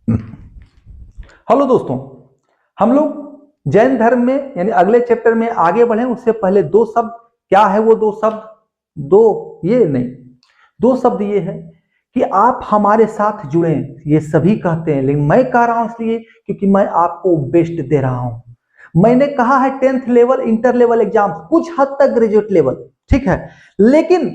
Hello दोस्तों, हम लोग जैन धर्म में यानी अगले चैप्टर में आगे बढ़े उससे पहले दो शब्द, क्या है वो दो शब्द? दो ये नहीं, दो शब्द ये है कि आप हमारे साथ जुड़े। ये सभी कहते हैं, लेकिन मैं कह रहा हूं इसलिए क्योंकि मैं आपको बेस्ट दे रहा हूं। मैंने कहा है 10th level, inter level exam, कुछ हद तक ग्रेजुएट लेवल, ठीक है, लेकिन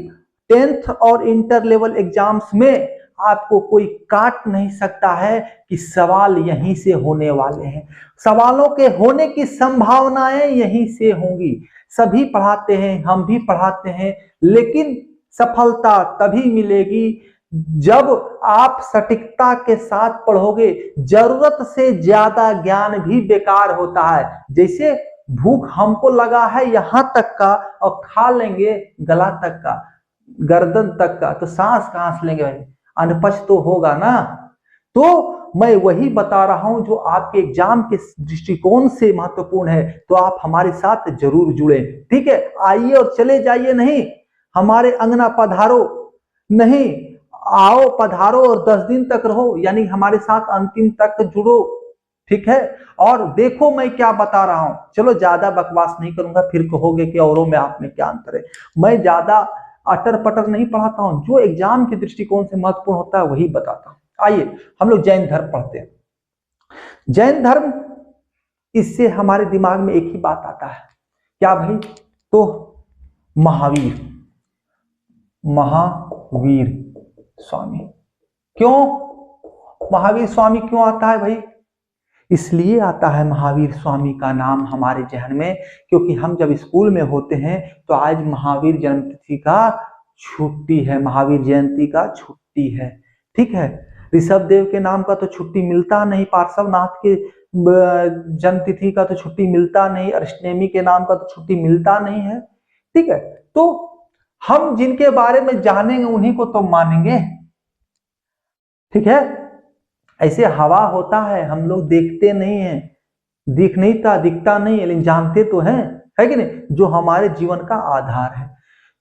10th और इंटर लेवल एग्जाम्स में आपको कोई काट नहीं सकता है कि सवाल यहीं से होने वाले हैं। सवालों के होने की संभावनाएं यहीं से होंगी। सभी पढ़ाते हैं, हम भी पढ़ाते हैं, लेकिन सफलता तभी मिलेगी जब आप सटीकता के साथ पढ़ोगे। जरूरत से ज्यादा ज्ञान भी बेकार होता है। जैसे भूख हमको लगा है यहां तक का और खा लेंगे गला तक का, गर्दन तक का, तो सांस कहां से लेंगे भाई? अनपच तो होगा ना। तो मैं वही बता रहा हूं जो आपके एग्जाम के दृष्टिकोण से महत्वपूर्ण है, तो आप हमारे साथ जरूर जुड़े। ठीक है, आइए और चले जाइए नहीं, हमारे अंगना पधारो नहीं, आओ पधारो और 10 दिन तक रहो, यानी हमारे साथ अंतिम तक जुड़ो। ठीक है, और देखो मैं क्या बता रहा हूं। चलो ज्यादा बकवास नहीं करूंगा, फिर कहोगे कि औरों में आप में क्या अंतर है। मैं ज्यादा अटर पटर नहीं पढ़ाता हूं, जो एग्जाम के दृष्टिकोण से महत्वपूर्ण होता है वही बताता हूं। आइए हम लोग जैन धर्म पढ़ते हैं। जैन धर्म, इससे हमारे दिमाग में एक ही बात आता है, क्या भाई? तो महावीर, महावीर स्वामी। क्यों महावीर स्वामी क्यों आता है भाई? इसलिए आता है महावीर स्वामी का नाम हमारे जहन में क्योंकि हम जब स्कूल में होते हैं तो आज महावीर जयंती का छुट्टी है, महावीर जयंती का छुट्टी है। ठीक है, ऋषभ देव के नाम का तो छुट्टी मिलता नहीं, पार्श्वनाथ के जन्म तिथि का तो छुट्टी मिलता नहीं, अष्टनेमी के नाम का तो छुट्टी मिलता नहीं है। ठीक है, तो हम जिनके बारे में जानेंगे उन्हीं को तो मानेंगे। ठीक है, ऐसे हवा होता है, हम लोग देखते नहीं है, दिख नहीं था, दिखता नहीं है, लेकिन जानते तो हैं, है कि नहीं, जो हमारे जीवन का आधार है।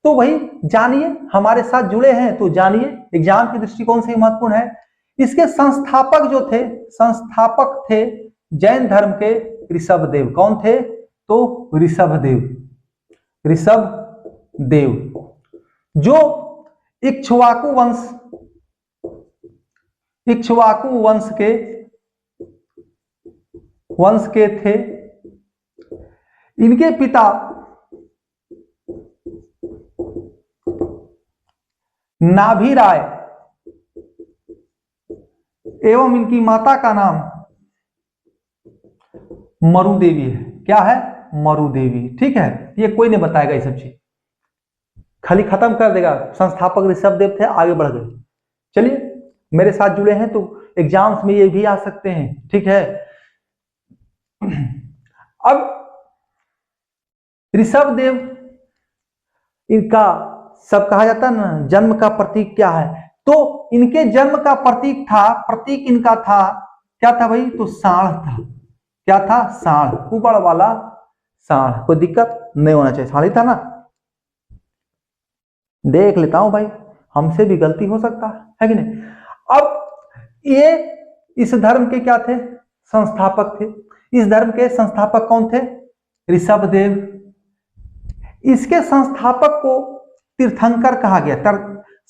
तो वही जानिए, हमारे साथ जुड़े हैं तो जानिए, एग्जाम के दृष्टिकोण से महत्वपूर्ण है। इसके संस्थापक जो थे, संस्थापक थे जैन धर्म के ऋषभ देव। कौन थे? तो ऋषभ देव, ऋषभ देव जो इक्ष्वाकु वंश, इक्ष्वाकु वंश के थे। इनके पिता नाभिराय एवं इनकी माता का नाम मरुदेवी है। क्या है? मरुदेवी। ठीक है, ये कोई नहीं बताएगा ये सब चीज, खाली खत्म कर देगा। संस्थापक ऋषभ देव थे, आगे बढ़ गए। चलिए, मेरे साथ जुड़े हैं तो एग्जाम्स में ये भी आ सकते हैं। ठीक है, अब ऋषभ देव, इनका सब कहा जाता है ना, जन्म का प्रतीक क्या है? तो इनके जन्म का प्रतीक था, प्रतीक इनका था, क्या था भाई? तो सांड था। क्या था? सांड, कुबड़ वाला सांड। कोई दिक्कत नहीं होना चाहिए, सांड ही था ना। देख लेता हूं भाई, हमसे भी गलती हो सकता है कि नहीं। अब ये इस धर्म के क्या थे? संस्थापक थे। इस धर्म के संस्थापक कौन थे? ऋषभ देव। इसके संस्थापक को तीर्थंकर कहा गया।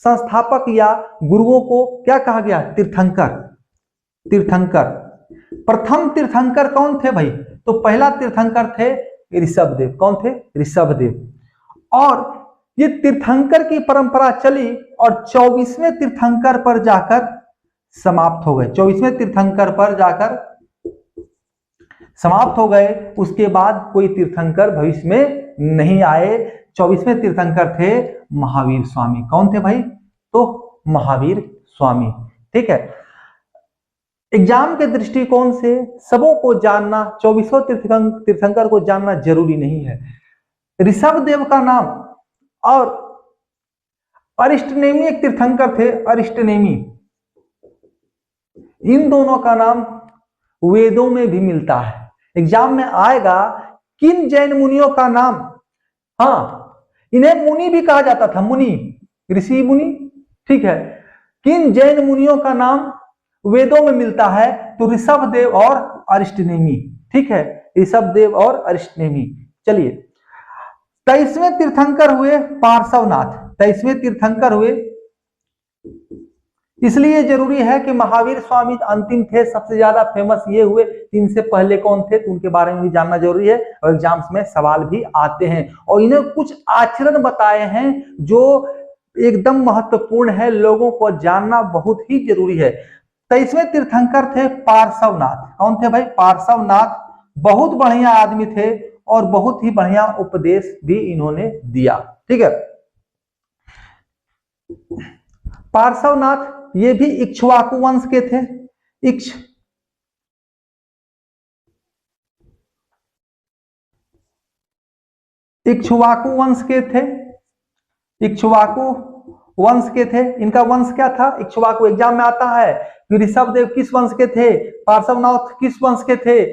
संस्थापक या गुरुओं को क्या कहा गया? तीर्थंकर, तीर्थंकर। प्रथम तीर्थंकर कौन थे भाई? तो पहला तीर्थंकर थे ऋषभ देव। कौन थे? ऋषभ देव। और ये तीर्थंकर की परंपरा चली और 24वें तीर्थंकर पर जाकर समाप्त हो गए। 24वें तीर्थंकर पर जाकर समाप्त हो गए। उसके बाद कोई तीर्थंकर भविष्य में नहीं आए। 24वें तीर्थंकर थे महावीर स्वामी। कौन थे भाई? तो महावीर स्वामी। ठीक है, एग्जाम के दृष्टिकोण से सबों को जानना, 24वें तीर्थंकर को जानना जरूरी नहीं है। ऋषभ देव का नाम और अरिष्टनेमी एक तीर्थंकर थे, अरिष्टनेमी, इन दोनों का नाम वेदों में भी मिलता है। एग्जाम में आएगा किन जैन मुनियों का नाम, हाँ इन्हें मुनि भी कहा जाता था, मुनि, ऋषि मुनि। ठीक है, किन जैन मुनियों का नाम वेदों में मिलता है, तो ऋषभदेव और अरिष्टनेमी। ठीक है, ऋषभदेव और अरिष्टनेमी। चलिए, 23वें तीर्थंकर हुए पार्श्वनाथ। 23वें तीर्थंकर हुए, इसलिए जरूरी है कि महावीर स्वामी अंतिम थे, सबसे ज्यादा फेमस ये हुए। इनसे पहले कौन थे तो उनके बारे में भी जानना जरूरी है, और एग्जाम्स में सवाल भी आते हैं। और इन्हें कुछ आचरण बताए हैं जो एकदम महत्वपूर्ण है, लोगों को जानना बहुत ही जरूरी है। 23वें तीर्थंकर थे पार्श्वनाथ। कौन थे भाई? पार्श्वनाथ। बहुत बढ़िया आदमी थे और बहुत ही बढ़िया उपदेश भी इन्होंने दिया। ठीक है, पार्श्वनाथ ये भी इक्ष्वाकु वंश के थे। इक्ष्वाकु वंश के थे। इक्ष्वाकु वंश के थे। इनका वंश क्या था? इक्ष्वाकु। एग्जाम में आता है कि ऋषभदेव किस वंश के थे, पार्श्वनाथ किस वंश के थे,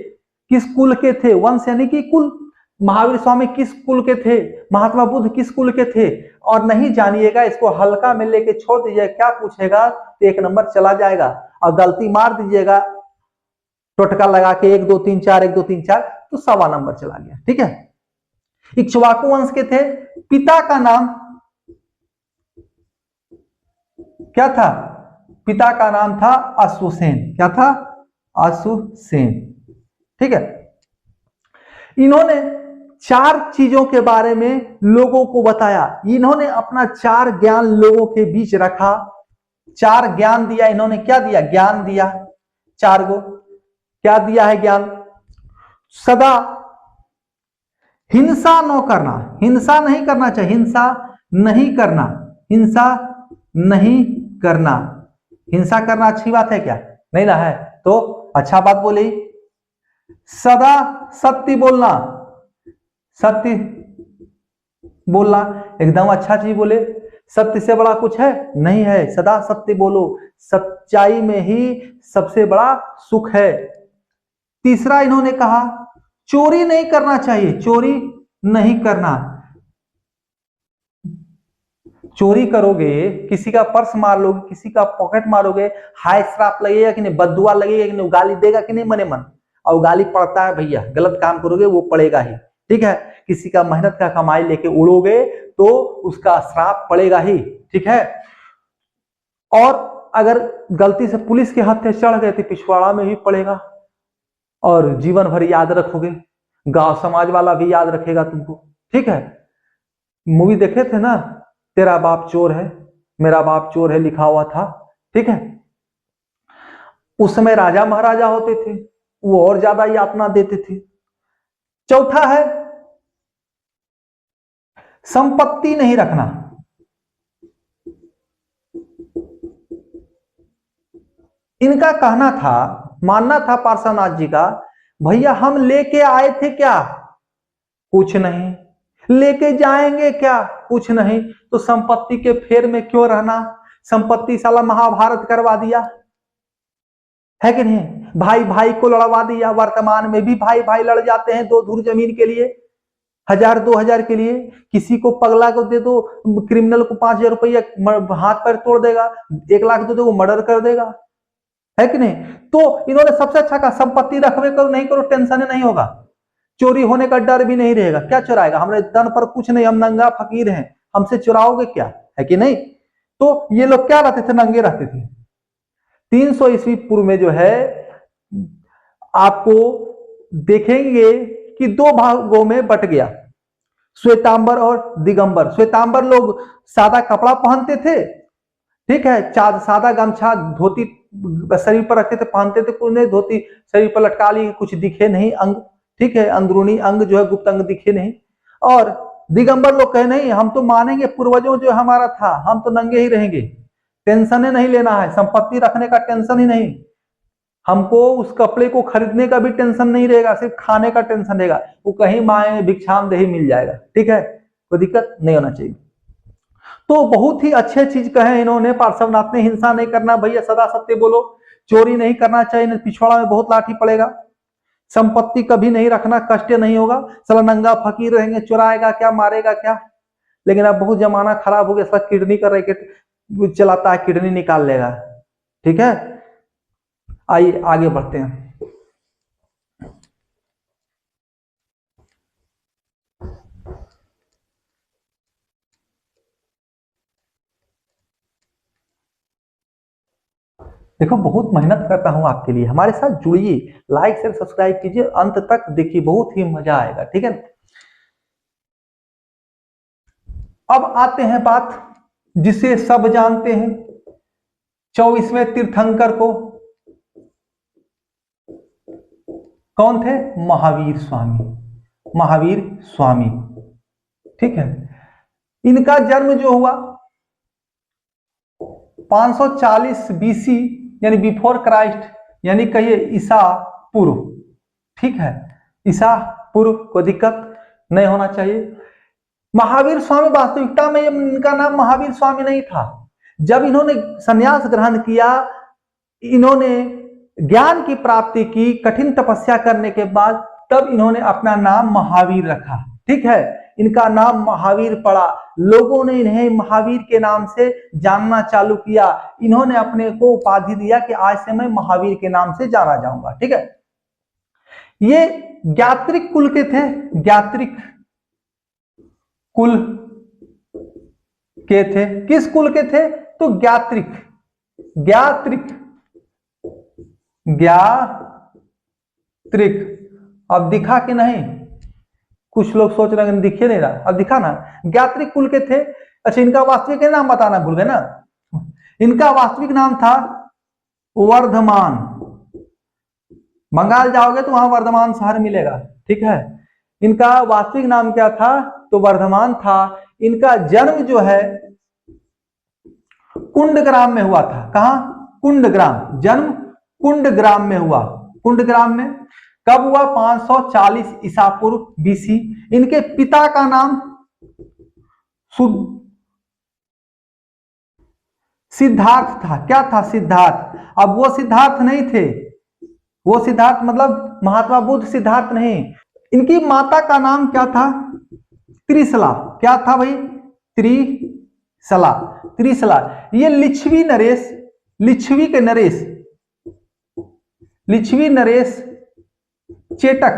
किस कुल के थे। वंश यानी कि कुल। महावीर स्वामी किस कुल के थे, महात्मा बुद्ध किस कुल के थे। और नहीं जानिएगा, इसको हल्का में लेके छोड़ दीजिएगा, क्या पूछेगा तो 1 नंबर चला जाएगा। और गलती मार दीजिएगा टोटका लगा के 1 2 3 4 1 2 3 4, तो 1.25 नंबर चला गया। ठीक है, इक्ष्वाकु वंश के थे। पिता का नाम क्या था? पिता का नाम था अश्वसेन। क्या था? अश्वसेन। ठीक है, इन्होंने 4 चीजों के बारे में लोगों को बताया। इन्होंने अपना 4 ज्ञान लोगों के बीच रखा। 4 ज्ञान दिया इन्होंने। क्या दिया? ज्ञान दिया 4 गो। क्या दिया है ज्ञान? सदा हिंसा न करना। हिंसा नहीं करना चाहिए। हिंसा नहीं करना। हिंसा नहीं करना। हिंसा करना अच्छी बात है क्या? नहीं ना है, तो अच्छा बात बोली। सदा सत्य बोलना। सत्य बोलना एकदम अच्छा चीज बोले। सत्य से बड़ा कुछ है? नहीं है। सदा सत्य बोलो, सच्चाई में ही सबसे बड़ा सुख है। तीसरा इन्होंने कहा चोरी नहीं करना चाहिए। चोरी नहीं करना। चोरी करोगे, किसी का पर्स मार लोगे, किसी का पॉकेट मारोगे, हाय श्राप लगेगा कि नहीं, बददुआ लगेगा कि नहीं, गाली देगा कि नहीं मने मन। और गाली पड़ता है भैया, गलत काम करोगे वो पड़ेगा ही। ठीक है, किसी का मेहनत का कमाई लेके उड़ोगे तो उसका श्राप पड़ेगा ही। ठीक है, और अगर गलती से पुलिस के हाथ से चढ़ गए तो पिछवाड़ा में भी पड़ेगा, और जीवन भर याद रखोगे। गांव समाज वाला भी याद रखेगा तुमको। ठीक है, मूवी देखे थे ना, तेरा बाप चोर है मेरा बाप चोर है, लिखा हुआ था। ठीक है, उस समय राजा महाराजा होते थे, वो और ज्यादा यातना देते थे। चौथा है संपत्ति नहीं रखना। इनका कहना था, मानना था पार्श्वनाथ जी का, भैया हम लेके आए थे क्या? कुछ नहीं। लेके जाएंगे क्या? कुछ नहीं। तो संपत्ति के फेर में क्यों रहना? संपत्ति साला महाभारत करवा दिया है कि नहीं? भाई भाई को लड़वा दिया। वर्तमान में भी भाई भाई लड़ जाते हैं 2 धुर जमीन के लिए, 1000 2000 के लिए। किसी को पगला को दे दो, क्रिमिनल को 5000 रुपया हाथ पैर तोड़ देगा, 1 लाख दे दो वो मर्डर कर देगा, है कि नहीं? तो इन्होंने सबसे अच्छा कहा संपत्ति रखवे करो, नहीं करो टेंशन नहीं होगा, चोरी होने का डर भी नहीं रहेगा। क्या चुराएगा? हमारे तन पर कुछ नहीं, हम नंगा फकीर हैं, हमसे चुराओगे क्या? है कि नहीं? तो ये लोग क्या रहते थे? नंगे रहते थे। 300 ईस्वी पूर्व में जो है आपको देखेंगे कि 2 भागों में बट गया, श्वेतांबर और दिगंबर। श्वेतांबर लोग सादा कपड़ा पहनते थे। ठीक है, सादा गमछा धोती शरीर पर रखते थे, पहनते थे, कुछ नहीं, धोती शरीर पर लटका ली, कुछ दिखे नहीं अंग। ठीक है, अंदरूनी अंग जो है गुप्त अंग दिखे नहीं। और दिगंबर लोग कहे नहीं, हम तो मानेंगे पूर्वजों जो हमारा था, हम तो नंगे ही रहेंगे, टेंशन ही नहीं लेना है, संपत्ति रखने का टेंशन ही नहीं, हमको उस कपड़े को खरीदने का भी टेंशन नहीं रहेगा, सिर्फ खाने का टेंशन रहेगा, वो कहीं माए भिक्षाम देही मिल जाएगा। ठीक है, कोई दिक्कत नहीं होना चाहिए। तो बहुत ही अच्छे चीज कहे इन्होंने पार्श्वनाथ ने। हिंसा नहीं करना भैया, सदा सत्य बोलो, चोरी नहीं करना चाहिए, पिछवाड़ा में बहुत लाठी पड़ेगा, संपत्ति कभी नहीं रखना, कष्ट नहीं होगा, साला नंगा फकीर रहेंगे, चुराएगा क्या, मारेगा क्या। लेकिन अब बहुत जमाना खराब हो गया, सब किडनी का रैकेट चलाता है, किडनी निकाल लेगा। ठीक है, आइए आगे बढ़ते हैं। देखो बहुत मेहनत करता हूं आपके लिए, हमारे साथ जुड़िए, लाइक शेयर सब्सक्राइब कीजिए, अंत तक देखिए, बहुत ही मजा आएगा। ठीक है, अब आते हैं बात जिसे सब जानते हैं, 24वें तीर्थंकर को। कौन थे? महावीर स्वामी। महावीर स्वामी, ठीक है। इनका जन्म जो हुआ 540 बीसी यानी बिफोर क्राइस्ट, यानी कहिए ईसा पूर्व, ठीक है, ईसा पूर्व, कोई दिक्कत नहीं होना चाहिए। महावीर स्वामी, वास्तविकता में इनका नाम महावीर स्वामी नहीं था। जब इन्होंने संन्यास ग्रहण किया, इन्होंने ज्ञान की प्राप्ति की, कठिन तपस्या करने के बाद तब इन्होंने अपना नाम महावीर रखा, ठीक है। इनका नाम महावीर पड़ा, लोगों ने इन्हें महावीर के नाम से जानना चालू किया। इन्होंने अपने को उपाधि दिया कि आज से मैं महावीर के नाम से जाना जाऊंगा, ठीक है। ये ज्ञात्रिक कुल के थे, ज्ञात्रिक कुल के थे। किस कुल के थे? तो ज्ञात्रिक, ज्ञात्रिक, ज्ञात्रिक। अब दिखा कि नहीं? कुछ लोग सोच रहे हैं दिखे नहीं रहा, अब दिखा ना। ज्ञात्रिक कुल के थे। अच्छा, इनका वास्तविक नाम बताना भूल गए ना। इनका वास्तविक नाम था वर्धमान। बंगाल जाओगे तो वहां वर्धमान शहर मिलेगा, ठीक है। इनका वास्तविक नाम क्या था? तो वर्धमान था। इनका जन्म जो है कुंडग्राम में हुआ था। कहां? कुंडग्राम। जन्म कुंडग्राम में हुआ। कुंडग्राम में कब हुआ? 540 ईसा पूर्व बीसी। इनके पिता का नाम सिद्धार्थ था। क्या था? सिद्धार्थ। अब वो सिद्धार्थ नहीं थे, वो सिद्धार्थ मतलब महात्मा बुद्ध सिद्धार्थ नहीं। इनकी माता का नाम क्या था? त्रिशला। क्या था भाई? त्रिशला। त्रिशला। ये लिच्छवी नरेश, लिच्छवी के नरेश, लिच्छवी नरेश चेटक,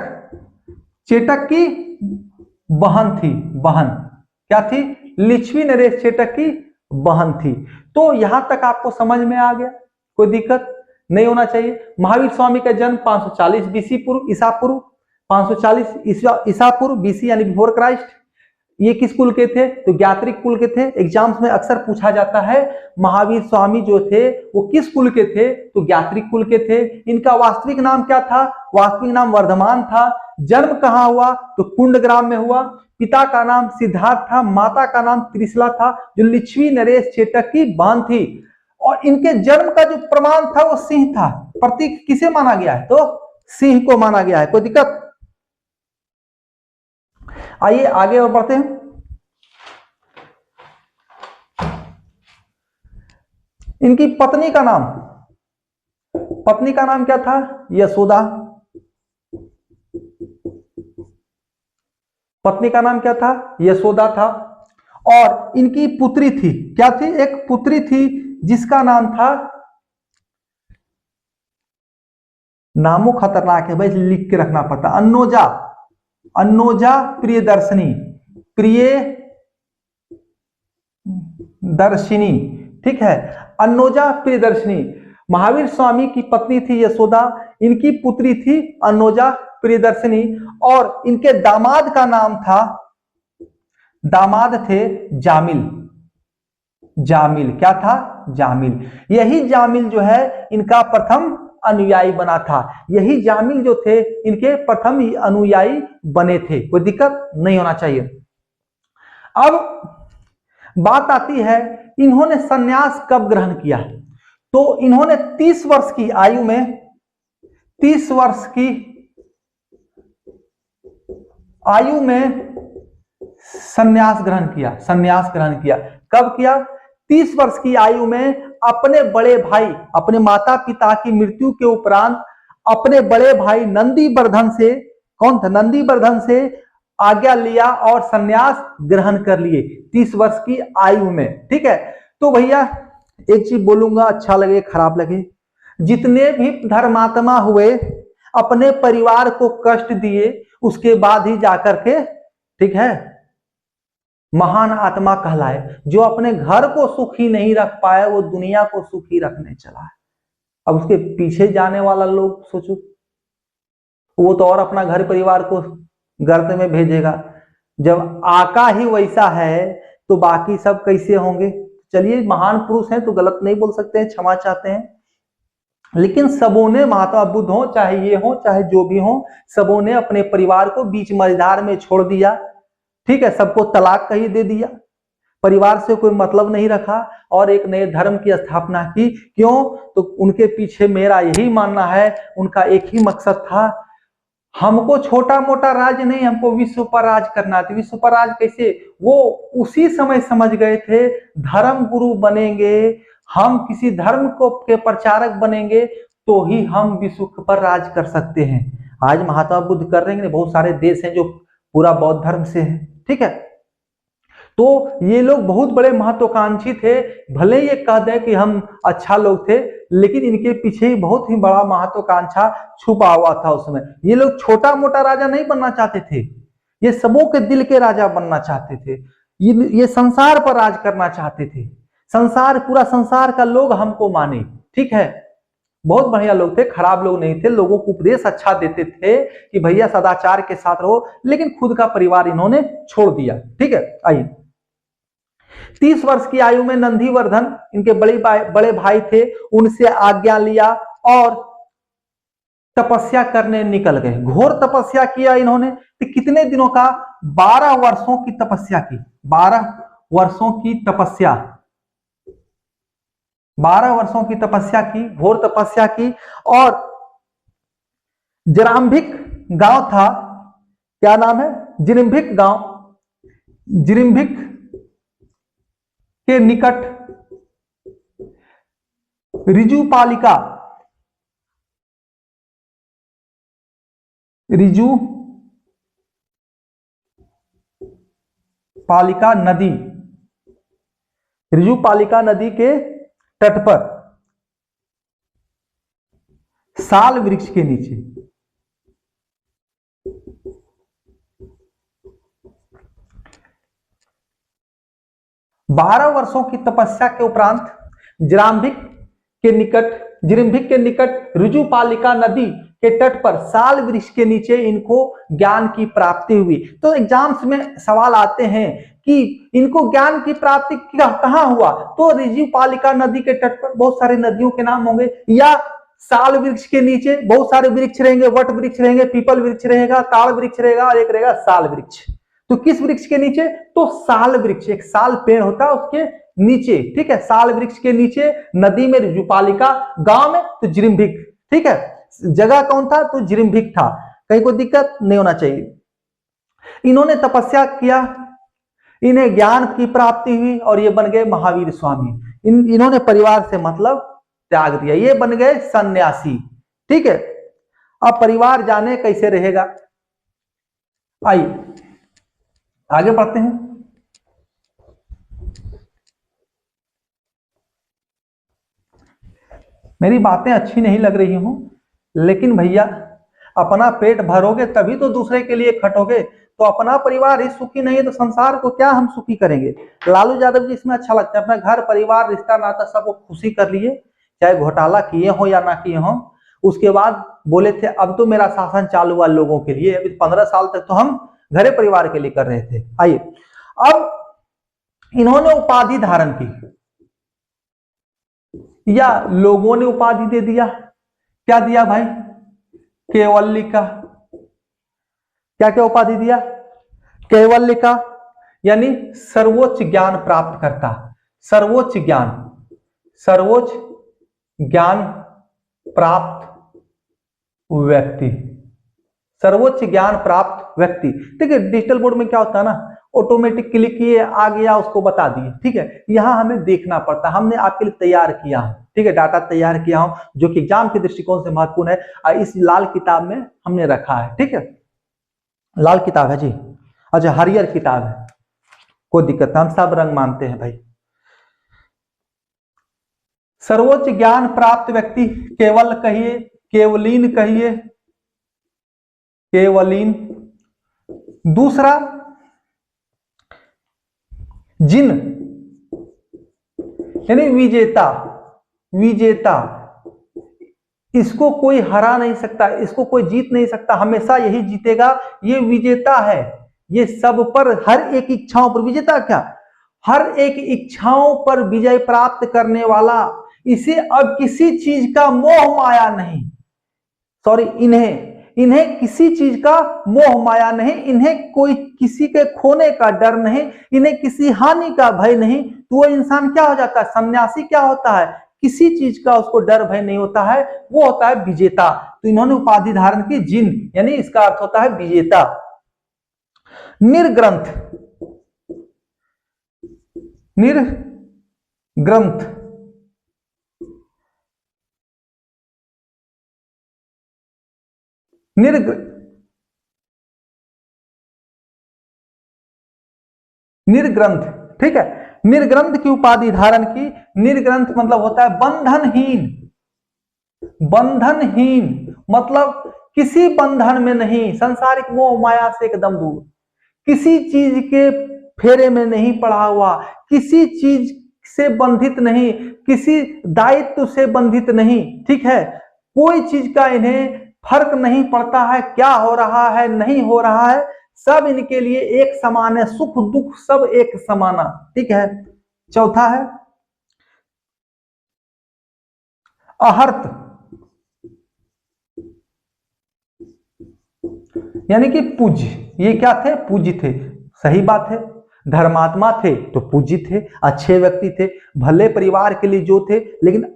चेटक की बहन थी। बहन क्या थी? लिच्छवी नरेश चेटक की बहन थी। तो यहां तक आपको समझ में आ गया, कोई दिक्कत नहीं होना चाहिए। महावीर स्वामी का जन्म 540 बीसी पूर्व, ईसा पूर्व, 540 ईसा पूर्व बीसी यानी बिफोर क्राइस्ट। ये किस कुल के थे? तो ज्ञात्रिक कुल के थे। एग्जाम्स में अक्सर पूछा जाता है महावीर स्वामी जो थे वो किस कुल के थे? तो ज्ञात्रिक कुल के थे। इनका वास्तविक नाम क्या था? वास्तविक नाम वर्धमान था। जन्म कहां हुआ? तो कुंडग्राम में हुआ। पिता का नाम सिद्धार्थ था, माता का नाम त्रिशला था, जो लिच्छवी नरेश चेटक की बहन थी। और इनके जन्म का जो प्रमाण था वो सिंह था। प्रतीक किसे माना गया है? तो सिंह को माना गया है। कोई दिक्कत? आइए आगे और बढ़ते हैं। इनकी पत्नी का नाम, पत्नी का नाम क्या था? यशोदा। पत्नी का नाम क्या था? यशोदा था। और इनकी पुत्री थी, क्या थी? एक पुत्री थी जिसका नाम था, नामों खतरनाक है भाई, लिख के रखना पड़ता, अन्नोजा। अन्नोजा प्रियदर्शिनी, प्रियदर्शिनी, ठीक है, अन्नोजा प्रियदर्शिनी। महावीर स्वामी की पत्नी थी यशोदा, इनकी पुत्री थी अन्नोजा प्रियदर्शिनी। और इनके दामाद का नाम था, दामाद थे जामिल। जामिल क्या था? जामिल। यही जामिल जो है इनका प्रथम अनुयायी बना था। यही जामिल जो थे इनके प्रथम ही अनुयायी बने थे। कोई दिक्कत नहीं होना चाहिए। अब बात आती है इन्होंने सन्यास कब ग्रहण किया? तो इन्होंने 30 वर्ष की आयु में, 30 वर्ष की आयु में सन्यास ग्रहण किया। सन्यास ग्रहण किया। कब किया? 30 वर्ष की आयु में अपने बड़े भाई, अपने माता पिता की मृत्यु के उपरांत अपने बड़े भाई नंदीवर्धन से, कौन था? नंदीवर्धन से आज्ञा लिया और सन्यास ग्रहण कर लिए 30 वर्ष की आयु में, ठीक है। तो भैया एक चीज बोलूंगा, अच्छा लगे खराब लगे, जितने भी धर्मात्मा हुए अपने परिवार को कष्ट दिए, उसके बाद ही जाकर के, ठीक है, महान आत्मा कहलाए। जो अपने घर को सुखी नहीं रख पाया वो दुनिया को सुखी रखने चला है। अब उसके पीछे जाने वाला लोग सोचो, वो तो और अपना घर परिवार को गर्त में भेजेगा। जब आका ही वैसा है तो बाकी सब कैसे होंगे। चलिए, महान पुरुष हैं तो गलत नहीं बोल सकते हैं, क्षमा चाहते हैं, लेकिन सबों ने, महात्मा बुद्ध हो चाहे ये हो चाहे जो भी हो, सबों ने अपने परिवार को बीच मझधार में छोड़ दिया। ठीक है, सबको तलाक कही दे दिया, परिवार से कोई मतलब नहीं रखा और एक नए धर्म की स्थापना की। क्यों? तो उनके पीछे मेरा यही मानना है, उनका एक ही मकसद था, हमको छोटा मोटा राज नहीं, हमको विश्व पर राज करना था। विश्व पर राज कैसे? वो उसी समय समझ गए थे, धर्म गुरु बनेंगे, हम किसी धर्म को के प्रचारक बनेंगे तो ही हम विश्व पर राज कर सकते हैं। आज महात्मा बुद्ध कर रहे हैं, बहुत सारे देश हैं जो पूरा बौद्ध धर्म से है। ठीक है, तो ये लोग बहुत बड़े महत्वाकांक्षी थे। भले ये कह दें कि हम अच्छा लोग थे, लेकिन इनके पीछे ही बहुत ही बड़ा महत्वाकांक्षा छुपा हुआ था उसमें। ये लोग छोटा मोटा राजा नहीं बनना चाहते थे, ये सबों के दिल के राजा बनना चाहते थे। ये संसार पर राज करना चाहते थे, संसार, पूरा संसार का लोग हमको माने। ठीक है, बहुत बढ़िया लोग थे, खराब लोग नहीं थे, लोगों को उपदेश अच्छा देते थे कि भैया सदाचार के साथ रहो, लेकिन खुद का परिवार इन्होंने छोड़ दिया। ठीक है, आइए, 30 वर्ष की आयु में नंदीवर्धन, इनके बड़े भाई थे, उनसे आज्ञा लिया और तपस्या करने निकल गए। घोर तपस्या किया इन्होंने। तो कितने दिनों का? 12 वर्षों की तपस्या की। 12 वर्षों की तपस्या, 12 वर्षों की तपस्या की, घोर तपस्या की। और जराम्भिक गांव था, क्या नाम है? जिरिम्भिक गांव, जिरिम्भिक के निकट रिजुपालिका, रिजुपालिका नदी, रिजुपालिका नदी के तट पर साल वृक्ष के नीचे, बारह वर्षों की तपस्या के उपरांत जिरिम्भिक के निकट रिजुपालिका नदी के तट पर साल वृक्ष के नीचे इनको ज्ञान की प्राप्ति हुई। तो एग्जाम्स में सवाल आते हैं कि इनको ज्ञान की प्राप्ति कहां हुआ? तो रिजुपालिका नदी के तट पर, बहुत सारे नदियों के नाम होंगे, या साल वृक्ष के नीचे, बहुत सारे वृक्ष रहेंगे, वट वृक्ष रहेंगे, पीपल वृक्ष रहेगा, ताड़ वृक्ष रहेगा और एक रहेगा साल वृक्ष। तो किस वृक्ष के नीचे? तो साल वृक्ष, एक साल पेड़ होता है उसके नीचे। ठीक है, साल वृक्ष के नीचे नदी में रिजुपालिका, गांव में तो जिरिम्भिक। ठीक है, जगह कौन था? तो जिरिम्भिक था। कहीं कोई दिक्कत नहीं होना चाहिए। इन्होंने तपस्या किया, इन्हें ज्ञान की प्राप्ति हुई और ये बन गए महावीर स्वामी। इन्होंने परिवार से मतलब त्याग दिया, ये बन गए सन्यासी। ठीक है, अब परिवार जाने कैसे रहेगा। आइए आगे बढ़ते हैं। मेरी बातें अच्छी नहीं लग रही हूं, लेकिन भैया अपना पेट भरोगे तभी तो दूसरे के लिए खटोगे। तो अपना परिवार ही सुखी नहीं है तो संसार को क्या हम सुखी करेंगे। लालू यादव जी इसमें अच्छा लगता है, अपना घर परिवार रिश्ता नाता सबको खुशी कर लिए, चाहे घोटाला किए हो या ना किए हो। उसके बाद बोले थे अब तो मेरा शासन चालू हुआ लोगों के लिए, अभी 15 साल तक तो हम घरे परिवार के लिए कर रहे थे। आइए, अब इन्होंने उपाधि धारण की या लोगों ने उपाधि दे दिया। क्या दिया भाई? केवल्य का। क्या क्या उपाधि दिया? केवल्य का, यानी सर्वोच्च ज्ञान प्राप्त करता, सर्वोच्च ज्ञान प्राप्त व्यक्ति, सर्वोच्च ज्ञान प्राप्त व्यक्ति। ठीक है, डिजिटल बोर्ड में क्या होता है ना, ऑटोमेटिक क्लिक किए आ गया, उसको बता दिए। ठीक है, यहां हमें देखना पड़ता है, हमने आपके लिए तैयार किया हूं। ठीक है, डाटा तैयार किया हूं जो कि एग्जाम के दृष्टिकोण से महत्वपूर्ण है। इस लाल किताब में हमने रखा है। ठीक है, लाल किताब है जी, अच्छा हरियर किताब है, कोई दिक्कत, हम सब रंग मानते हैं भाई। सर्वोच्च ज्ञान प्राप्त व्यक्ति, केवल कहिए, केवलीन कहिए, केवलीन। दूसरा जिन यानी विजेता, विजेता, इसको कोई हरा नहीं सकता, इसको कोई जीत नहीं सकता, हमेशा यही जीतेगा, ये विजेता है, ये सब पर हर एक इच्छाओं पर, विजेता क्या, हर एक इच्छाओं पर विजय प्राप्त करने वाला, इसे अब किसी चीज का मोह माया नहीं, सॉरी इन्हें किसी चीज का मोह माया नहीं, इन्हें कोई किसी के खोने का डर नहीं, इन्हें किसी हानि का भय नहीं। तो वो इंसान क्या हो जाता है, सन्यासी क्या होता है, किसी चीज का उसको डर भय नहीं होता है, वो होता है विजेता। तो इन्होंने उपाधि धारण की जिन, यानी इसका अर्थ होता है विजेता। निर्ग्रंथ, निर्ग्रंथ, निर्ग्रंथ, ठीक है, निर्ग्रंथ की उपाधि धारण की। निर्ग्रंथ मतलब होता है बंधनहीन, बंधनहीन मतलब किसी बंधन में नहीं, सांसारिक मोह माया से एकदम दूर, किसी चीज के फेरे में नहीं पड़ा हुआ, किसी चीज से बंधित नहीं, किसी दायित्व से बंधित नहीं, ठीक है, कोई चीज का इन्हें फर्क नहीं पड़ता है, क्या हो रहा है नहीं हो रहा है, सब इनके लिए एक समान है, सुख दुख सब एक समाना, ठीक है। चौथा है अहर्त, यानी कि पूज्य, ये क्या थे, पूज्य थे, सही बात है, धर्मात्मा थे तो पूज्य थे, अच्छे व्यक्ति थे, भले परिवार के लिए जो थे, लेकिन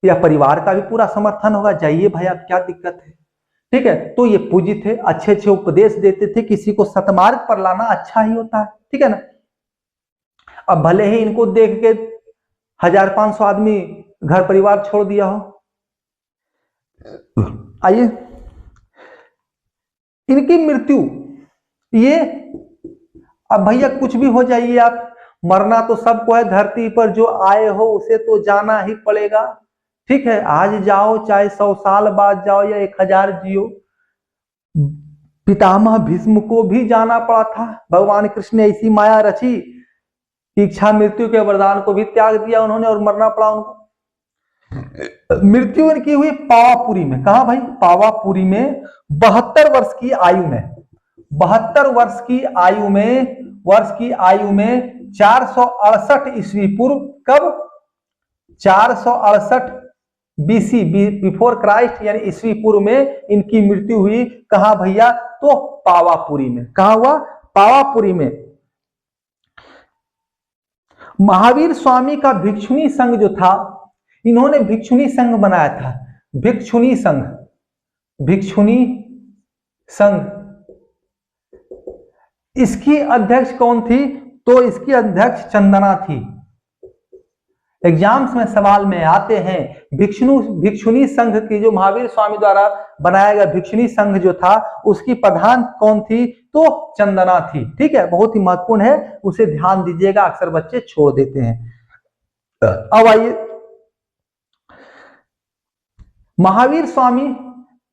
या परिवार का भी पूरा समर्थन होगा, जाइए भाई आप क्या दिक्कत है, ठीक है। तो ये पूज्य थे, अच्छे अच्छे उपदेश देते थे, किसी को सतमार्ग पर लाना अच्छा ही होता है, ठीक है ना। अब भले ही इनको देख के 1500 आदमी घर परिवार छोड़ दिया हो। आइए इनकी मृत्यु, ये अब भैया कुछ भी हो जाइए आप, मरना तो सबको है, धरती पर जो आए हो उसे तो जाना ही पड़ेगा, ठीक है, आज जाओ चाहे 100 साल बाद जाओ या 1000 जियो। पितामह भीष्म को भी जाना पड़ा था, भगवान कृष्ण ने ऐसी माया रची कि इच्छा मृत्यु के वरदान को भी त्याग दिया उन्होंने और मरना पड़ा उनको। मृत्यु इनकी हुई पावापुरी में, कहा भाई, पावापुरी में 72 वर्ष की आयु में, 72 वर्ष की आयु में 468 ईस्वी पूर्व, कब, 468 बीसी, बिफोर क्राइस्ट, यानी ईस्वी पूर्व में इनकी मृत्यु हुई। कहा भैया, तो पावापुरी में, कहा हुआ, पावापुरी में। महावीर स्वामी का भिक्षुणी संघ जो था, इन्होंने भिक्षुणी संघ बनाया था, भिक्षुणी संघ, भिक्षुणी संघ। इसकी अध्यक्ष कौन थी, तो इसकी अध्यक्ष चंदना थी। एग्जाम्स में सवाल में आते हैं, भिक्षुणी संघ की, जो महावीर स्वामी द्वारा बनाया गया भिक्षुणी संघ जो था, उसकी प्रधान कौन थी, तो चंदना थी, ठीक है, बहुत ही महत्वपूर्ण है, उसे ध्यान दीजिएगा, अक्सर बच्चे छोड़ देते हैं। अब आइए महावीर स्वामी,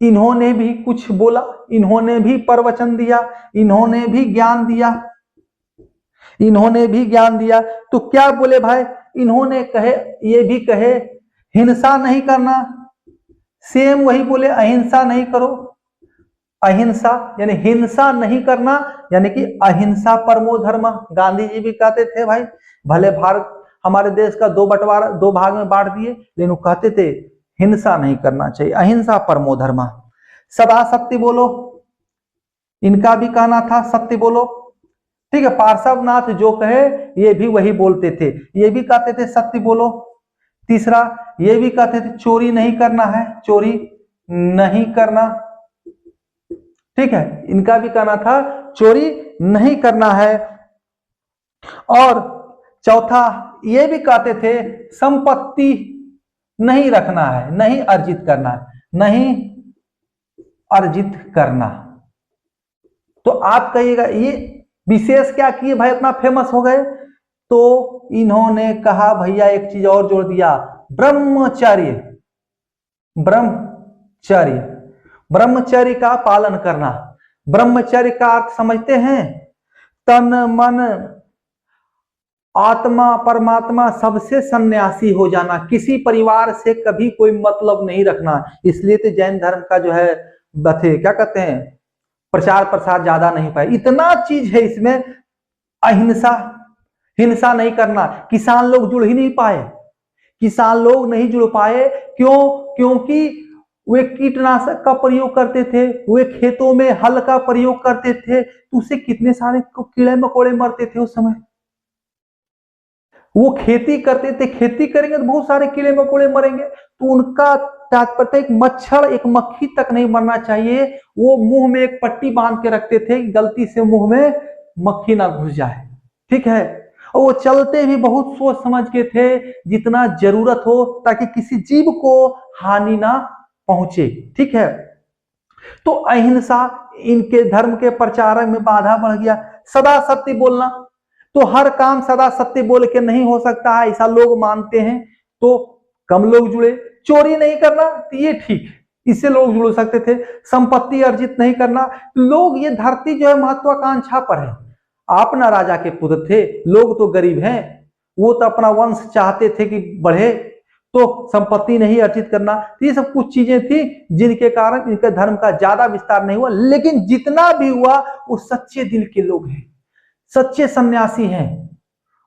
इन्होंने भी कुछ बोला, इन्होंने भी प्रवचन दिया, इन्होंने भी ज्ञान दिया, इन्होंने भी ज्ञान दिया। तो क्या बोले भाई, इन्होंने कहे, ये भी कहे हिंसा नहीं करना, सेम वही बोले अहिंसा नहीं करो, अहिंसा यानी हिंसा नहीं करना, यानी कि अहिंसा परमो धर्म। गांधी जी भी कहते थे भाई, भले भारत हमारे देश का दो भाग में बांट दिए, लेकिन वो कहते थे हिंसा नहीं करना चाहिए, अहिंसा परमो धर्म। सदा सत्य बोलो, इनका भी कहना था सत्य बोलो, ठीक है। पार्श्वनाथ जो कहे ये भी वही बोलते थे, ये भी कहते थे सत्य बोलो। तीसरा ये भी कहते थे चोरी नहीं करना है, चोरी नहीं करना, ठीक है, इनका भी कहना था चोरी नहीं करना है। और चौथा ये भी कहते थे संपत्ति नहीं रखना है, नहीं अर्जित करना है, नहीं अर्जित करना। तो आप कहिएगा ये विशेष क्या किए भाई, इतना फेमस हो गए, तो इन्होंने कहा भैया एक चीज और जोड़ दिया, ब्रह्मचर्य, ब्रह्मचर्य, ब्रह्मचर्य का पालन करना। ब्रह्मचर्य का अर्थ समझते हैं? तन मन आत्मा परमात्मा सबसे सन्यासी हो जाना, किसी परिवार से कभी कोई मतलब नहीं रखना। इसलिए तो जैन धर्म का जो है बथे क्या कहते हैं, प्रचार प्रसार ज्यादा नहीं पाए। इतना चीज है इसमें, अहिंसा, हिंसा नहीं करना। किसान लोग जुड़ ही नहीं पाए, किसान लोग नहीं जुड़ पाए। क्यों? क्योंकि वे कीटनाशक का प्रयोग करते थे, वे खेतों में हल का प्रयोग करते थे, तो उससे कितने सारे कीड़े मकोड़े मरते थे उस समय। वो खेती करते थे, खेती करेंगे तो बहुत सारे कीड़े मकोड़े मरेंगे, तो उनका तात्पर्य एक मच्छर एक मक्खी तक नहीं मरना चाहिए। वो मुंह में एक पट्टी बांध के रखते थे, गलती से मुंह में मक्खी ना घुस जाए, ठीक है। और वो चलते भी बहुत सोच समझ के थे, जितना जरूरत हो, ताकि किसी जीव को हानि ना पहुंचे, ठीक है। तो अहिंसा इनके धर्म के प्रचारक में बाधा बढ़ गया। सदा सत्य बोलना, तो हर काम सदा सत्य बोल के नहीं हो सकता है, ऐसा लोग मानते हैं, तो कम लोग जुड़े। चोरी नहीं करना, तो ये ठीक है, इससे लोग जुड़ सकते थे। संपत्ति अर्जित नहीं करना, लोग, ये धरती जो है महत्वाकांक्षा पर है। आप ना राजा के पुत्र थे, लोग तो गरीब हैं, वो तो अपना वंश चाहते थे कि बढ़े, तो संपत्ति नहीं अर्जित करना। ये सब कुछ चीजें थी जिनके कारण इनके धर्म का ज्यादा विस्तार नहीं हुआ। लेकिन जितना भी हुआ वो सच्चे दिल के लोग हैं, सच्चे सन्यासी हैं,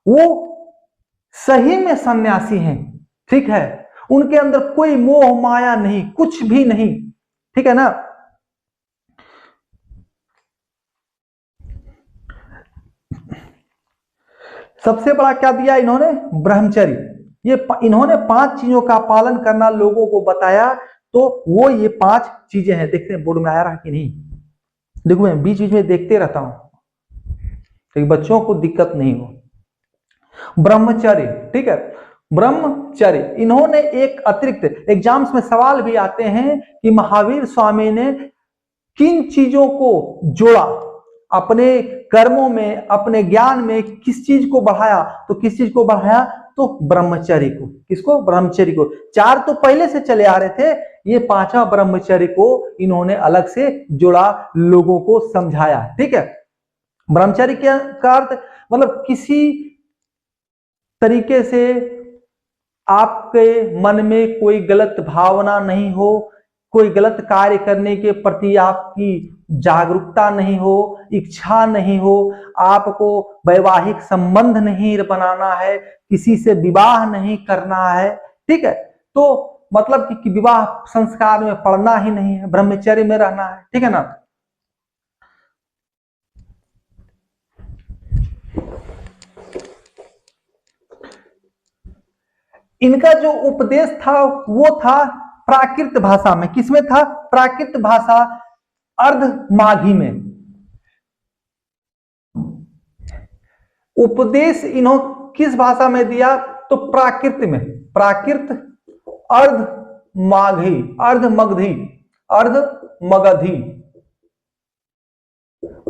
वो सही में सन्यासी हैं, ठीक है। उनके अंदर कोई मोह माया नहीं, कुछ भी नहीं, ठीक है ना। सबसे बड़ा क्या दिया इन्होंने? ब्रह्मचर्य। ये इन्होंने 5 चीजों का पालन करना लोगों को बताया, तो वो ये 5 चीजें हैं। देखते हैं बोर्ड में आया रहा कि नहीं, देखो मैं बीच बीच में देखते रहता हूं, तो बच्चों को दिक्कत नहीं हो। ब्रह्मचर्य, ठीक है, ब्रह्मचर्य। इन्होंने एक अतिरिक्त, एग्जाम्स में सवाल भी आते हैं कि महावीर स्वामी ने किन चीजों को जोड़ा अपने कर्मों में, अपने ज्ञान में, किस चीज को बढ़ाया? तो किस चीज को बढ़ाया? तो ब्रह्मचर्य को। किसको? ब्रह्मचर्य को। 4 तो पहले से चले आ रहे थे, ये 5वां ब्रह्मचर्य को इन्होंने अलग से जोड़ा, लोगों को समझाया, ठीक है। ब्रह्मचर्य का अर्थ मतलब किसी तरीके से आपके मन में कोई गलत भावना नहीं हो, कोई गलत कार्य करने के प्रति आपकी जागरूकता नहीं हो, इच्छा नहीं हो, आपको वैवाहिक संबंध नहीं बनाना है, किसी से विवाह नहीं करना है, ठीक है। तो मतलब कि विवाह संस्कार में पड़ना ही नहीं है, ब्रह्मचर्य में रहना है, ठीक है ना। इनका जो उपदेश था वो था प्राकृत भाषा में। किसमें था? प्राकृत भाषा, अर्धमाघी में। उपदेश इन्होंने किस भाषा में दिया? तो प्राकृत में, प्राकृत, अर्धमाघी, अर्धमगधी, अर्धमगधी,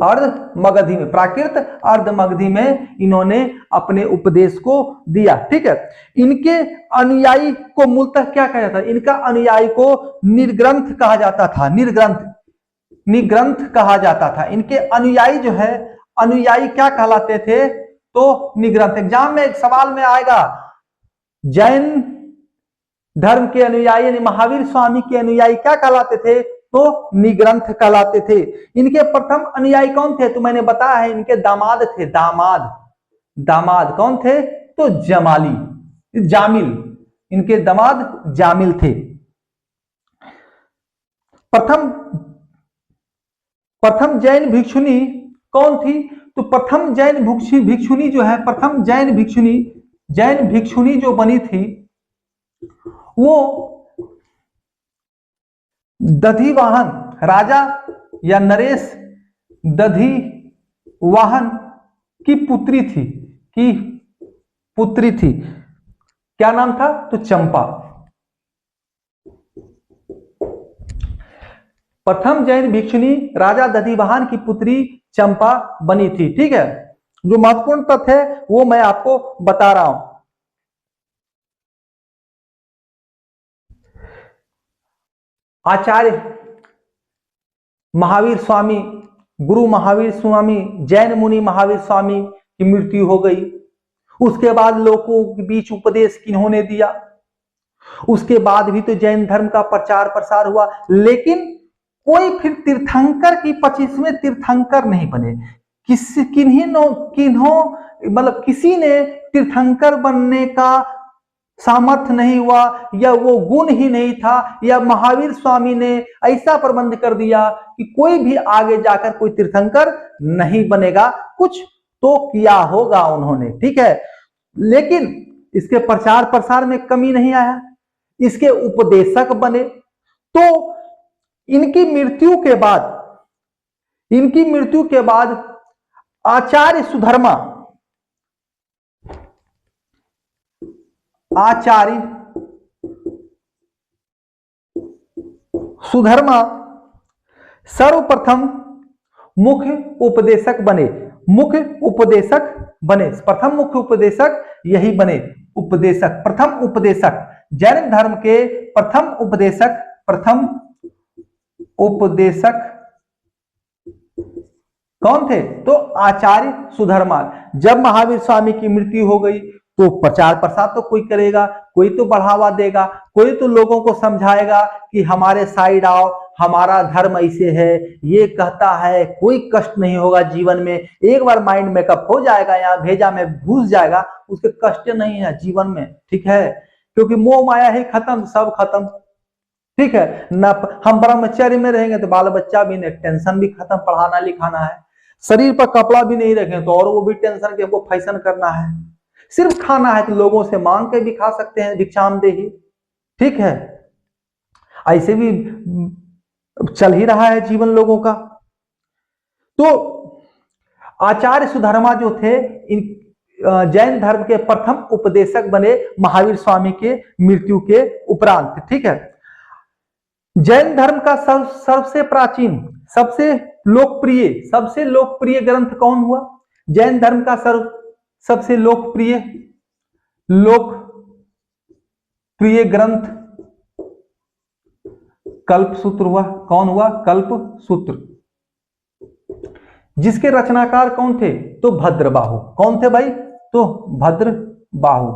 अर्धमगधी में, प्राकृत अर्धमगधी में इन्होंने अपने उपदेश को दिया, ठीक है। इनके अनुयायी को मूलतः क्या कहा जाता है? इनका अनुयायी को निर्ग्रंथ कहा जाता था, निर्ग्रंथ, निग्रंथ कहा जाता था। इनके अनुयायी जो है, अनुयायी क्या कहलाते थे? तो निग्रंथ। एग्जाम में एक सवाल में आएगा, जैन धर्म के अनुयायी यानी महावीर स्वामी के अनुयायी क्या कहलाते थे? तो निग्रंथ कहलाते थे। इनके प्रथम अनुयायी कौन थे? तो मैंने बताया है, इनके दामाद थे, दामाद, दामाद कौन थे? तो जमाली, जामिल, इनके दामाद जामिल थे। प्रथम जैन भिक्षुनी कौन थी? तो प्रथम जैन भिक्षुनी जो है, प्रथम जैन भिक्षुनी जो बनी थी वो दधिवाहन, राजा या नरेश दधिवाहन की पुत्री थी, क्या नाम था? तो चंपा। प्रथम जैन भिक्षुनी राजा दधिवाहन की पुत्री चंपा बनी थी, ठीक है। जो महत्वपूर्ण तथ्य है वो मैं आपको बता रहा हूं। आचार्य महावीर स्वामी, गुरु महावीर स्वामी, जैन मुनि महावीर स्वामी की मृत्यु हो गई। उसके बाद लोगों के बीच उपदेश किन्होंने दिया? उसके बाद भी तो जैन धर्म का प्रचार प्रसार हुआ, लेकिन कोई फिर तीर्थंकर की 25वें तीर्थंकर नहीं बने। मतलब किसी ने तीर्थंकर बनने का सामर्थ्य नहीं हुआ, या वो गुण ही नहीं था, या महावीर स्वामी ने ऐसा प्रबंध कर दिया कि कोई भी आगे जाकर कोई तीर्थंकर नहीं बनेगा। कुछ तो किया होगा उन्होंने, ठीक है, लेकिन इसके प्रचार प्रसार में कमी नहीं आया, इसके उपदेशक बने। तो इनकी मृत्यु के बाद आचार्य सुधर्मा सर्वप्रथम मुख्य उपदेशक बने। प्रथम मुख्य उपदेशक यही बने, प्रथम उपदेशक, जैन धर्म के प्रथम उपदेशक कौन थे? तो आचार्य सुधर्मा। जब महावीर स्वामी की मृत्यु हो गई तो प्रचार प्रसार तो कोई करेगा, कोई तो बढ़ावा देगा, कोई तो लोगों को समझाएगा कि हमारे साइड आओ, हमारा धर्म ऐसे है, ये कहता है, कोई कष्ट नहीं होगा जीवन में। एक बार माइंड मेकअप हो जाएगा, यहाँ भेजा में घुस जाएगा, उसके कष्ट नहीं है जीवन में, ठीक है, क्योंकि मोह माया ही खत्म, सब खत्म, ठीक है ना। हम ब्रह्मचर्य में रहेंगे तो बाल बच्चा भी नहीं, टेंशन भी खत्म, पढ़ाना लिखाना है, शरीर पर कपड़ा भी नहीं रखें तो और वो भी टेंशन के, हमको फैशन करना है, सिर्फ खाना है तो लोगों से मांग के भी खा सकते हैं, भिक्षामदेही, ठीक है, ऐसे भी चल ही रहा है जीवन लोगों का। तो आचार्य सुधर्मा जो थे, इन जैन धर्म के प्रथम उपदेशक बने महावीर स्वामी के मृत्यु के उपरांत, ठीक है। जैन धर्म का सबसे प्राचीन, सबसे लोकप्रिय ग्रंथ कौन हुआ? जैन धर्म का सबसे लोकप्रिय ग्रंथ कल्पसूत्र हुआ। कौन हुआ? कल्पसूत्र। जिसके रचनाकार कौन थे? तो भद्रबाहु। कौन थे भाई? तो भद्रबाहु।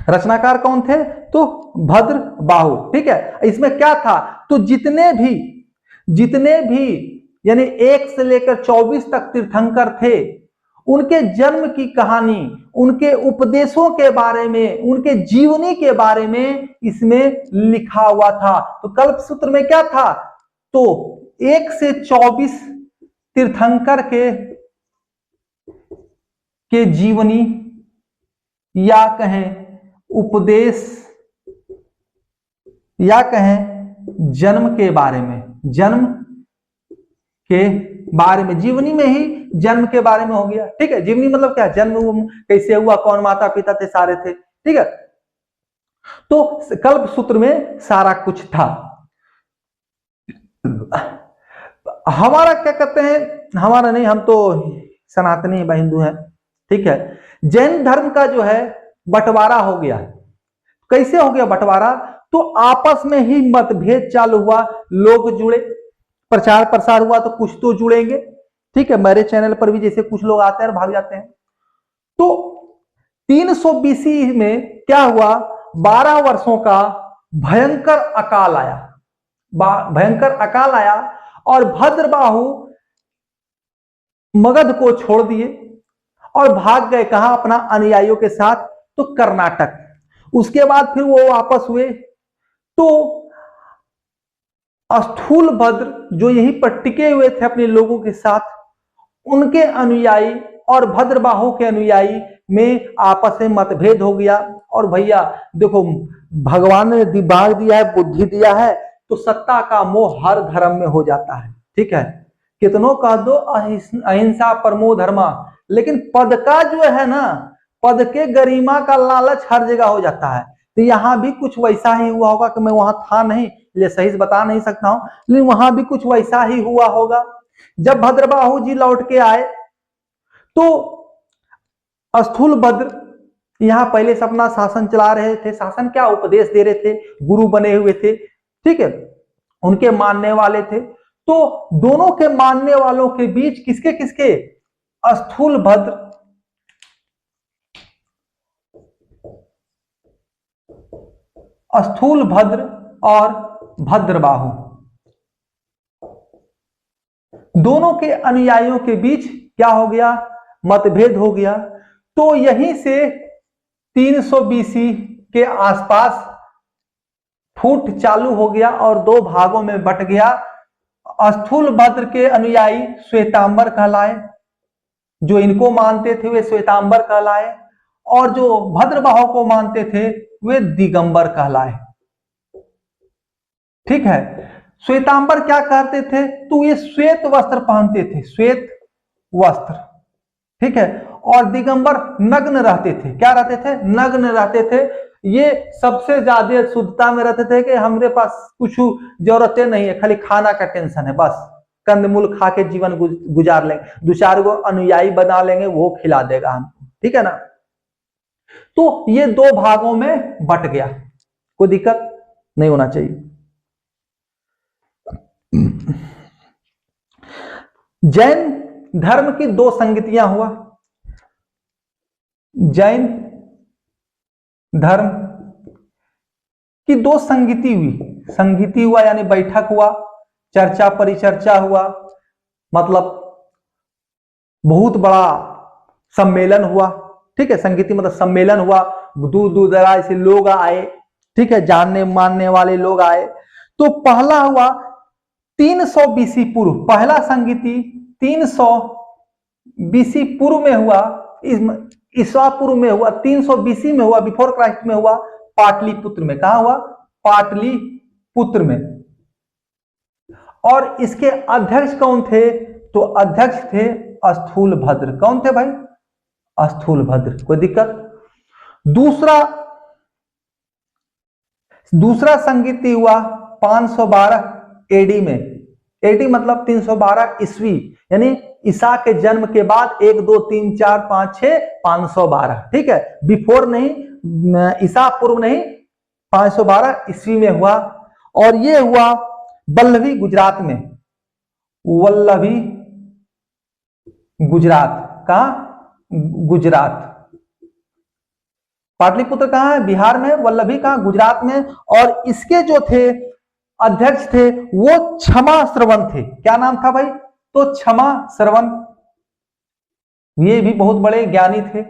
रचनाकार कौन थे? तो भद्रबाहु, ठीक है। इसमें क्या था? तो जितने भी यानी 1 से लेकर 24 तक तीर्थंकर थे, उनके जन्म की कहानी, उनके उपदेशों के बारे में, उनके जीवनी के बारे में इसमें लिखा हुआ था। तो कल्पसूत्र में क्या था? तो 1 से 24 तीर्थंकर के जीवनी या कहें उपदेश या कहें जन्म के बारे में, जीवनी में ही जन्म के बारे में हो गया, ठीक है। जीवनी मतलब क्या? जन्म कैसे हुआ, कौन माता पिता थे, सारे थे, ठीक है। तो कल्पसूत्र में सारा कुछ था। हमारा क्या कहते हैं, हमारा नहीं, हम तो सनातनी व हिंदू हैं, ठीक है। जैन धर्म का जो है बंटवारा हो गया। कैसे हो गया बंटवारा? तो आपस में ही मतभेद चालू हुआ, लोग जुड़े, प्रचार प्रसार हुआ तो कुछ तो जुड़ेंगे, ठीक है। मेरे चैनल पर भी जैसे कुछ लोग आते हैं और भाग जाते हैं। तो 300 BC में क्या हुआ? 12 वर्षों का भयंकर अकाल आया और भद्रबाहु मगध को छोड़ दिए और भाग गए। कहां? अपना अनुयायियों के साथ, तो कर्नाटक। उसके बाद फिर वो वापस हुए तो स्थूलभद्र जो यहीं पर टिके हुए थे अपने लोगों के साथ, उनके अनुयायी और भद्रबाहु के अनुयायी में आपस में मतभेद हो गया। और भैया देखो, भगवान ने दिमाग दिया है, बुद्धि दिया है, तो सत्ता का मोह हर धर्म में हो जाता है, ठीक है। कितनों कह दो अहिंसा परमो धर्मा, लेकिन पद का जो है ना, पद के गरिमा का लालच हर जगह हो जाता है। तो यहां भी कुछ वैसा ही हुआ होगा, कि मैं वहां था नहीं इसलिए सही से बता नहीं सकता हूं, लेकिन वहां भी कुछ वैसा ही हुआ होगा। जब भद्रबाहु जी लौट के आए तो स्थूलभद्र यहां पहले से अपना शासन चला रहे थे। शासन क्या, उपदेश दे रहे थे, गुरु बने हुए थे, ठीक है, उनके मानने वाले थे। तो दोनों के मानने वालों के बीच किसके किसके, स्थूलभद्र और भद्रबाहु, दोनों के अनुयायियों के बीच क्या हो गया, मतभेद हो गया। तो यहीं से 300 बीसी के आसपास फूट चालू हो गया और दो भागों में बट गया। स्थूलभद्र के अनुयायी श्वेतांबर कहलाए, जो इनको मानते थे वे श्वेतांबर कहलाए, और जो भद्रबाहु को मानते थे वे दिगंबर कहलाए। ठीक है, श्वेतांबर क्या करते थे, तो ये श्वेत वस्त्र पहनते थे, श्वेत वस्त्र। ठीक है, और दिगंबर नग्न रहते थे। क्या रहते थे, नग्न रहते थे। ये सबसे ज्यादा शुद्धता में रहते थे कि हमरे पास कुछ जरूरतें नहीं है, खाली खाना का टेंशन है, बस कंदमूल खा के जीवन गुजार लेंगे, दो चार गो अनुयायी बना लेंगे, वो खिला देगा हमको। ठीक है ना। तो ये दो भागों में बट गया, कोई दिक्कत नहीं होना चाहिए। जैन धर्म की दो संगतियां हुआ, जैन धर्म की दो संगति हुई, संगति हुआ यानी बैठक हुआ, चर्चा परिचर्चा हुआ, मतलब बहुत बड़ा सम्मेलन हुआ। ठीक है, संगति मतलब सम्मेलन हुआ, दूर दूर दराज से लोग आए। ठीक है, जानने मानने वाले लोग आए। तो पहला हुआ 300 बीसी पूर्व, पहला संगति 300 बीसी पूर्व में हुआ, ईसा पूर्व में हुआ, 300 बीसी में हुआ, बिफोर क्राइस्ट में हुआ, पाटलिपुत्र में। कहा हुआ, पाटलिपुत्र में। और इसके अध्यक्ष कौन थे, तो अध्यक्ष थे स्थूलभद्र। कौन थे भाई, स्थूलभद्र। कोई दिक्कत। दूसरा संगति हुआ 512 एडी में। एडी मतलब 312 ईस्वी, यानी ईसा के जन्म के बाद 1 2 3 4 5 6 512। ठीक है, बिफोर नहीं, ईसा पूर्व नहीं, 512 ईस्वी में हुआ। और ये हुआ वल्लभी गुजरात में, वल्लभी गुजरात। कहा, गुजरात। पाटलिपुत्र कहां है, बिहार में, वल्लभी कहां, गुजरात में। और इसके जो थे अध्यक्ष थे वो क्षमा श्रवण थे। क्या नाम था भाई, तो क्षमा श्रवण। ये भी बहुत बड़े ज्ञानी थे।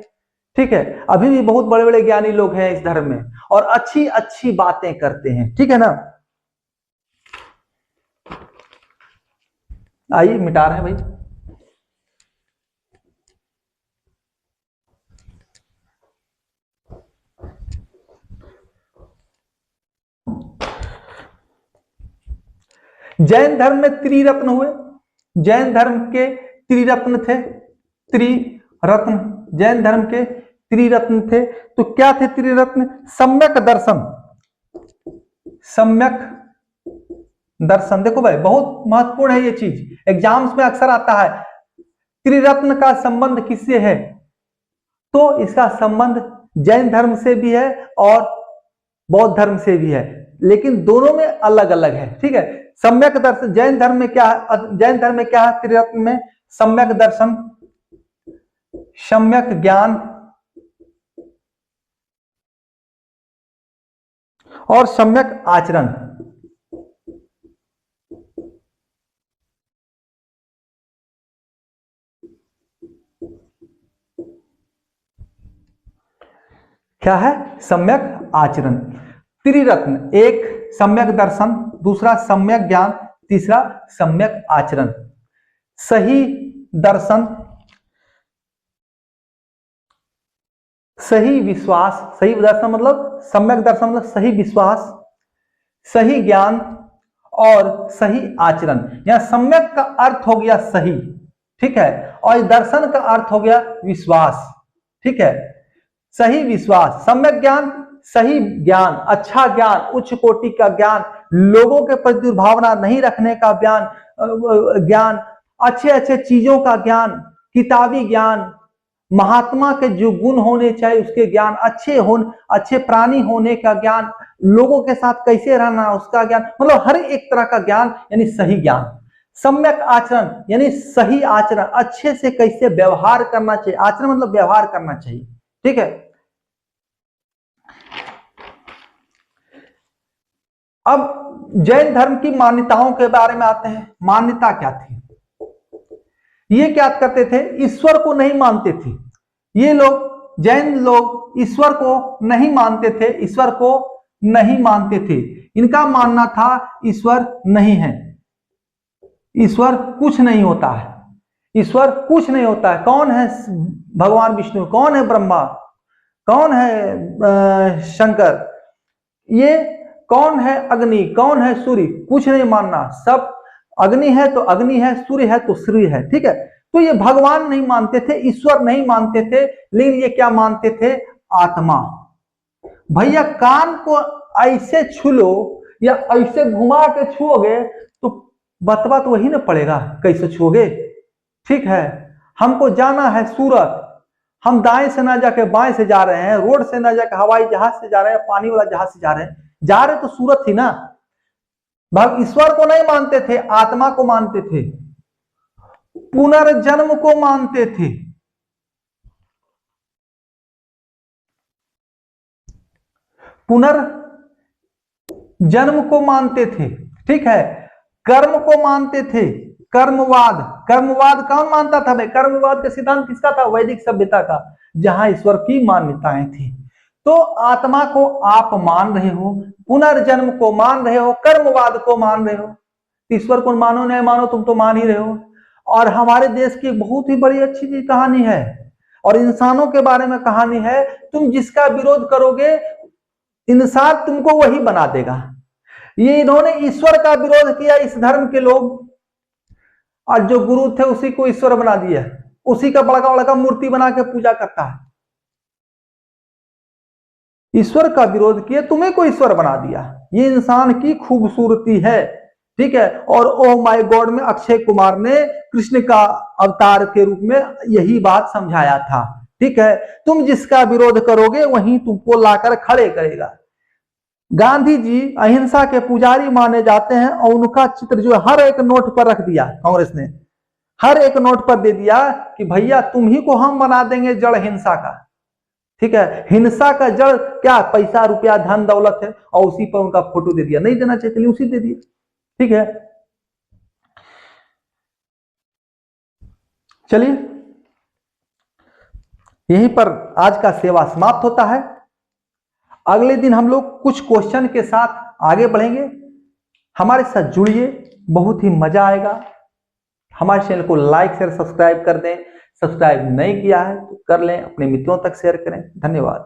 ठीक है, अभी भी बहुत बड़े बड़े ज्ञानी लोग हैं इस धर्म में और अच्छी अच्छी बातें करते हैं। ठीक है ना। आइए मिटा रहे हैं भाई। जैन धर्म में त्रिरत्न हुए। जैन धर्म के त्रिरत्न थे, त्रिरत्न, जैन धर्म के त्रिरत्न थे। तो क्या थे त्रिरत्न, सम्यक दर्शन, सम्यक दर्शन। देखो भाई बहुत महत्वपूर्ण है ये चीज, एग्जाम्स में अक्सर आता है। त्रिरत्न का संबंध किससे है, तो इसका संबंध जैन धर्म से भी है और बौद्ध धर्म से भी है, लेकिन दोनों में अलग अलग है। ठीक है, सम्यक दर्शन जैन धर्म में क्या है, जैन धर्म में क्या है, त्रिरत्न में सम्यक दर्शन, सम्यक ज्ञान और सम्यक आचरण। क्या है, सम्यक आचरण। त्रिरत्न, एक सम्यक दर्शन, दूसरा सम्यक ज्ञान, तीसरा सम्यक आचरण। सही दर्शन, सही विश्वास, सही दर्शन मतलब सम्यक दर्शन मतलब सही विश्वास, सही ज्ञान और सही आचरण। यहां सम्यक का अर्थ हो गया सही, ठीक है, और दर्शन का अर्थ हो गया विश्वास। ठीक है, सही विश्वास, सम्यक ज्ञान, सही ज्ञान, अच्छा ज्ञान, उच्च कोटि का ज्ञान, लोगों के प्रति दुर्भावना नहीं रखने का ज्ञान, अच्छे अच्छे चीजों का ज्ञान, किताबी ज्ञान, महात्मा के जो गुण होने चाहिए उसके ज्ञान, अच्छे प्राणी होने का ज्ञान, लोगों के साथ कैसे रहना उसका ज्ञान, मतलब हर एक तरह का ज्ञान यानी सही ज्ञान। सम्यक आचरण यानी सही आचरण, अच्छे से कैसे व्यवहार करना चाहिए, आचरण मतलब व्यवहार करना चाहिए, ठीक है। अब जैन धर्म की मान्यताओं के बारे में आते हैं। मान्यता क्या थी? ये क्या करते थे? ईश्वर को नहीं मानते थे ये लोग, जैन लोग ईश्वर को नहीं मानते थे, ईश्वर को नहीं मानते थे। इनका मानना था ईश्वर नहीं है, ईश्वर कुछ नहीं होता है, ईश्वर कुछ नहीं होता है। कौन है भगवान विष्णु, कौन है ब्रह्मा, कौन है शंकर, ये कौन है अग्नि, कौन है सूर्य, कुछ नहीं मानना। सब अग्नि है तो अग्नि है, सूर्य है तो सूर्य है, ठीक है। तो ये भगवान नहीं मानते थे, ईश्वर नहीं मानते थे, लेकिन ये क्या मानते थे? आत्मा। भैया कान को ऐसे छू लो या ऐसे घुमा के छुओगे तो बतवा तो वही ना पड़ेगा, कैसे छुओगे, ठीक है। हमको जाना है सूरत, हम दाएं से ना जाके बाएं से जा रहे हैं, रोड से ना जाके हवाई जहाज से जा रहे हैं, पानी वाला जहाज से जा रहे तो सूरत थी ना। भग ईश्वर को नहीं मानते थे, आत्मा को मानते थे, पुनर्जन्म को मानते थे। पुनर्जन्म को मानते थे, ठीक है। कर्म को मानते थे, कर्मवाद। कर्मवाद कौन मानता था भाई? कर्मवाद का सिद्धांत किसका था? वैदिक सभ्यता का, जहां ईश्वर की मान्यताएं थी। तो आत्मा को आप मान रहे हो, पुनर्जन्म को मान रहे हो, कर्मवाद को मान रहे हो, ईश्वर को मानो नहीं मानो तुम तो मान ही रहे हो। और हमारे देश की बहुत ही बड़ी अच्छी चीज कहानी है, और इंसानों के बारे में कहानी है, तुम जिसका विरोध करोगे इंसान तुमको वही बना देगा। ये इन्होंने ईश्वर का विरोध किया, इस धर्म के लोग, और जो गुरु थे उसी को ईश्वर बना दिया, उसी का बड़का बड़का मूर्ति बना के पूजा करता है। ईश्वर का विरोध किया, तुम्हें को ईश्वर बना दिया। ये इंसान की खूबसूरती है, ठीक है। और ओ माय गॉड में अक्षय कुमार ने कृष्ण का अवतार के रूप में यही बात समझाया था, ठीक है। तुम जिसका विरोध करोगे वही तुमको लाकर खड़े करेगा। गांधी जी अहिंसा के पुजारी माने जाते हैं, और उनका चित्र जो हर एक नोट पर रख दिया कांग्रेस ने, हर एक नोट पर दे दिया कि भैया तुम ही को हम बना देंगे जड़ हिंसा का, ठीक है। हिंसा का जड़ क्या? पैसा रुपया धन दौलत है, और उसी पर उनका फोटो दे दिया। नहीं देना चाहिए, उसी दे दिया, ठीक है। चलिए यहीं पर आज का सेवा समाप्त होता है। अगले दिन हम लोग कुछ क्वेश्चन के साथ आगे बढ़ेंगे। हमारे साथ जुड़िए, बहुत ही मजा आएगा। हमारे चैनल को लाइक शेयर सब्सक्राइब कर दें, सब्सक्राइब नहीं किया है तो कर लें, अपने मित्रों तक शेयर करें। धन्यवाद।